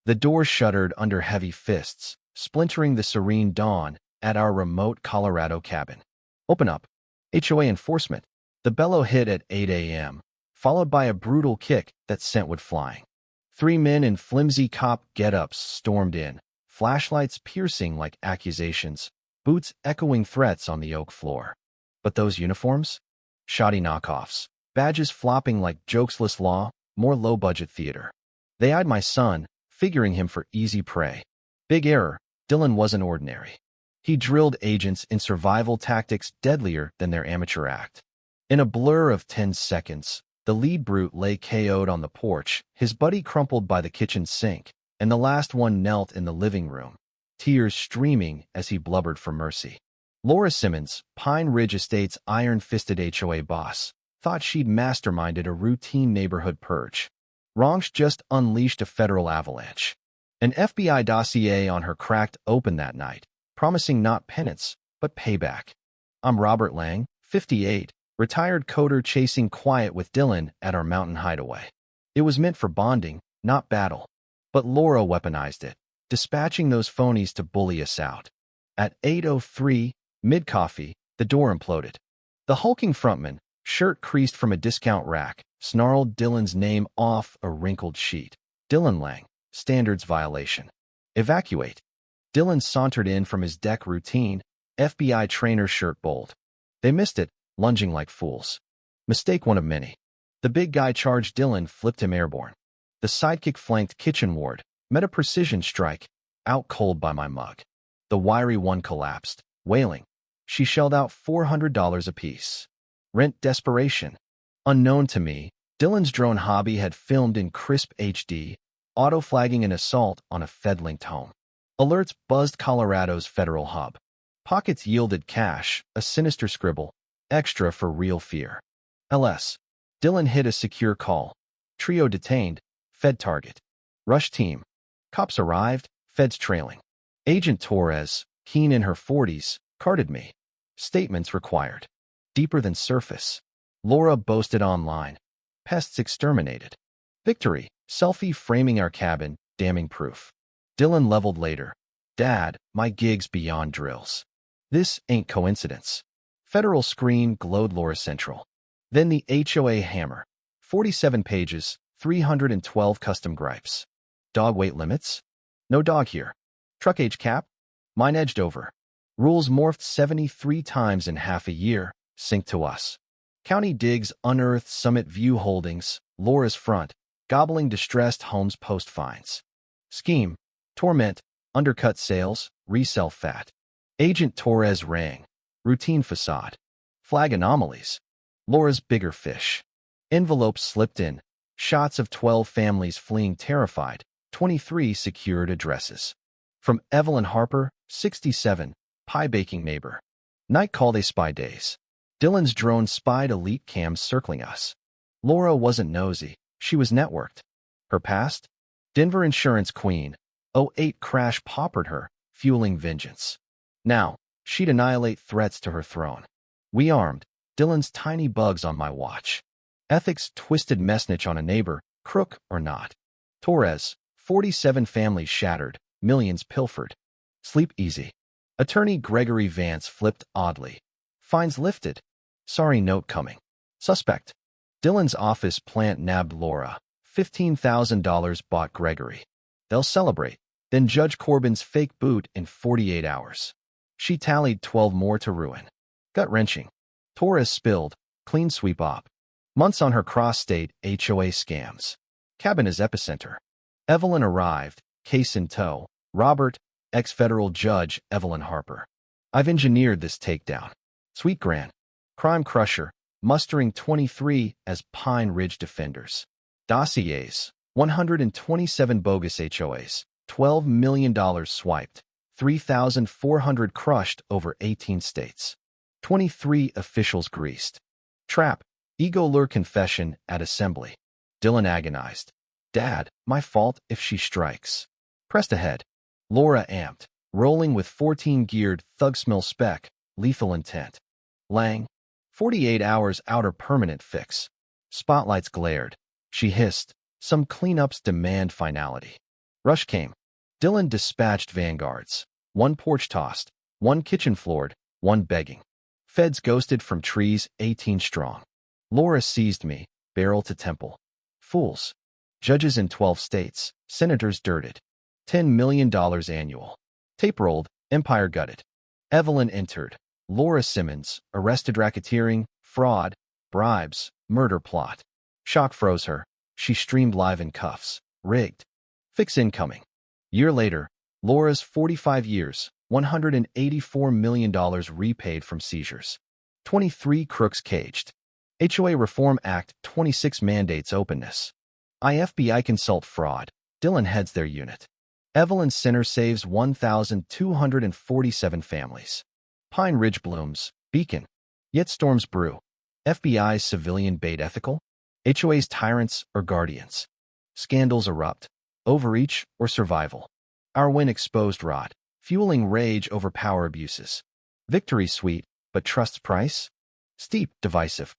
The door shuddered under heavy fists, splintering the serene dawn at our remote Colorado cabin. "Open up. HOA enforcement." The bellow hit at 8 a.m., followed by a brutal kick that sent wood flying. 3 men in flimsy cop get-ups stormed in, flashlights piercing like accusations, boots echoing threats on the oak floor. But those uniforms? Shoddy knockoffs, badges flopping like jokesless law, more low-budget theater. They eyed my son, figuring him for easy prey. Big error. Dylan wasn't ordinary. He drilled agents in survival tactics deadlier than their amateur act. In a blur of 10 seconds, the lead brute lay KO'd on the porch, his buddy crumpled by the kitchen sink, and the last one knelt in the living room, tears streaming as he blubbered for mercy. Laura Simmons, Pine Ridge Estates' iron-fisted HOA boss, thought she'd masterminded a routine neighborhood purge. Wrongs just unleashed a federal avalanche. An FBI dossier on her cracked open that night, promising not penance, but payback. I'm Robert Lang, 58, retired coder chasing quiet with Dylan at our mountain hideaway. It was meant for bonding, not battle. But Laura weaponized it, dispatching those phonies to bully us out. At 8:03, mid-coffee, the door imploded. The hulking frontman, shirt creased from a discount rack, snarled Dylan's name off a wrinkled sheet. Dylan Lang, standards violation. Evacuate. Dylan sauntered in from his deck routine, FBI trainer shirt bold. They missed it, lunging like fools. Mistake one of many. The big guy charged Dylan, flipped him airborne. The sidekick flanked kitchen ward, met a precision strike, out cold by my mug. The wiry one collapsed, wailing. She shelled out $400 apiece. Rent desperation. Unknown to me, Dylan's drone hobby had filmed in crisp HD, auto-flagging an assault on a Fed-linked home. Alerts buzzed Colorado's federal hub. Pockets yielded cash, a sinister scribble, extra for real fear. LS. Dylan hit a secure call. Trio detained, Fed target. Rush team. Cops arrived, Feds trailing. Agent Torres, keen in her 40s, carded me. Statements required. Deeper than surface. Laura boasted online. Pests exterminated. Victory. Selfie framing our cabin, damning proof. Dylan leveled later. Dad, my gig's beyond drills. This ain't coincidence. Federal screen glowed Laura Central. Then the HOA hammer. 47 pages, 312 custom gripes. Dog weight limits? No dog here. Truck age cap? Mine edged over. Rules morphed 73 times in half a year, synced to us. County digs unearthed Summit View Holdings, Laura's front, gobbling distressed homes post fines. Scheme, torment, undercut sales, resell fat. Agent Torres rang. Routine facade. Flag anomalies. Laura's bigger fish. Envelopes slipped in. Shots of 12 families fleeing terrified. 23 secured addresses. From Evelyn Harper, 67, pie-baking neighbor. Night call they spy days. Dylan's drone spied elite cams circling us. Laura wasn't nosy. She was networked. Her past? Denver insurance queen. '08 crash paupered her, fueling vengeance. Now, she'd annihilate threats to her throne. We armed. Dylan's tiny bugs on my watch. Ethics twisted message on a neighbor, crook or not. Torres, 47 families shattered, millions pilfered. Sleep easy. Attorney Gregory Vance flipped oddly. Fines lifted. Sorry note coming. Suspect. Dylan's office plant nabbed Laura. $15,000 bought Gregory. They'll celebrate. Then Judge Corbin's fake boot in 48 hours. She tallied 12 more to ruin. Gut-wrenching. Torres spilled. Clean sweep op. Months on her cross-state HOA scams. Cabin is epicenter. Evelyn arrived, case in tow. Robert, ex-federal judge Evelyn Harper. I've engineered this takedown. Sweet Gran. Crime crusher, mustering 23 as Pine Ridge defenders. Dossiers, 127 bogus HOAs, $12 million swiped, 3,400 crushed over 18 states. 23 officials greased. Trap, ego lure confession at assembly. Dylan agonized. Dad, my fault if she strikes. Pressed ahead. Laura amped, rolling with 14-geared thug smell spec, lethal intent. Lang, 48 hours outer permanent fix. Spotlights glared. She hissed, some cleanups demand finality. Rush came. Dylan dispatched vanguards. One porch tossed, one kitchen floored, one begging. Feds ghosted from trees 18 strong. Laura seized me, barrel to temple. Fools. Judges in 12 states, senators dirted. $10 million annual. Tape rolled, empire gutted. Evelyn entered. Laura Simmons, arrested racketeering, fraud, bribes, murder plot. Shock froze her. She streamed live in cuffs. Rigged. Fix incoming. Year later, Laura's 45 years, $184 million repaid from seizures. 23 crooks caged. HOA Reform Act 26 mandates openness. FBI consult fraud. Dylan heads their unit. Evelyn Center saves 1,247 families. Pine Ridge blooms. Beacon. Yet storms brew. FBI's civilian bait ethical? HOA's tyrants or guardians? Scandals erupt. Overreach or survival? Our win exposed rot, fueling rage over power abuses. Victory sweet, but trust's price? Steep, divisive.